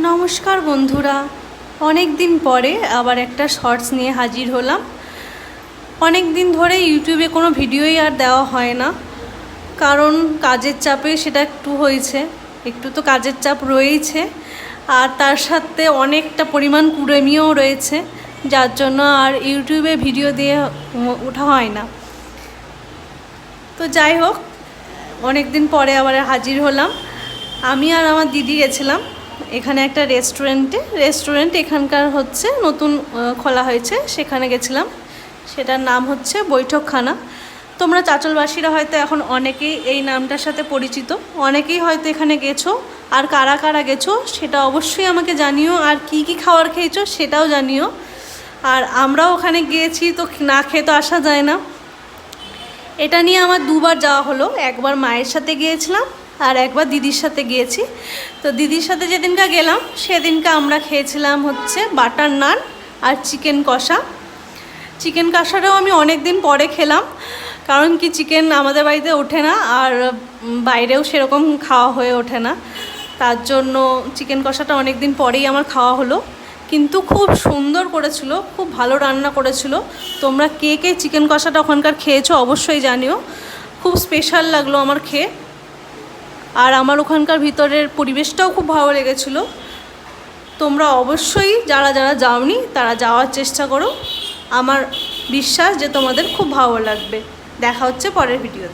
নমস্কার বন্ধুরা, অনেক দিন পরে আবার একটা শর্টস নিয়ে হাজির হলাম। অনেক দিন ধরে ইউটিউবে কোনো ভিডিওই আর দেওয়া হয় না, কারণ কাজের চাপে সেটা একটু তো কাজের চাপ রয়েছে, আর তার সাথে অনেকটা পরিমাণ কুড়েমিও রয়েছে, যার জন্য আর ইউটিউবে ভিডিও দিয়ে ওঠা হয় না। তো যাই হোক, অনেক দিন পরে আবার হাজির হলাম। আমি আর আমার দিদি গেছিলাম এখানে একটা রেস্টুরেন্ট এখানকার নতুন খোলা হয়েছে, সেখানে গেছিলাম। সেটার নাম হচ্ছে বৈঠকখানা। তোমরা চাঁচলবাসীরা হয়তো এখন অনেকেই এই নামটার সাথে পরিচিত, অনেকেই হয়তো এখানে গেছো। আর কারা কারা গেছো সেটা অবশ্যই আমাকে জানিও, আর কি কি খাবার খেয়েছো সেটাও জানিও। আর আমরাও ওখানে গিয়েছি, তো না খেয়ে তো আসা যায় না। এটা নিয়ে আমার দুবার যাওয়া হলো, একবার মায়ের সাথে গিয়েছিলাম আর একবার দিদির সাথে গিয়েছি। তো দিদির সাথে যেদিনকা গেলাম সেদিনকা আমরা খেয়েছিলাম বাটার নান আর চিকেন কষাটাও আমি অনেক দিন পরে খেলাম, কারণ কি চিকেন আমাদের বাড়িতে ওঠে না, আর বাইরেও সেরকম খাওয়া হয়ে ওঠে না। তার জন্য চিকেন কষাটা অনেক দিন পরেই আমার খাওয়া হলো, কিন্তু খুব সুন্দর করেছিল, খুব ভালো রান্না করেছিল। তোমরা কে কে চিকেন কষাটা ওখানকার খেয়েছো অবশ্যই জানিও। খুব স্পেশাল লাগলো আমার খেয়ে, আর আমার ওখানকার ভিতরের পরিবেশটাও খুব ভালো লেগেছিলো। তোমরা অবশ্যই যারা যারা যাওনি তারা যাওয়ার চেষ্টা করো, আমার বিশ্বাস যে তোমাদের খুব ভালো লাগবে। দেখা হচ্ছে পরের ভিডিওতে।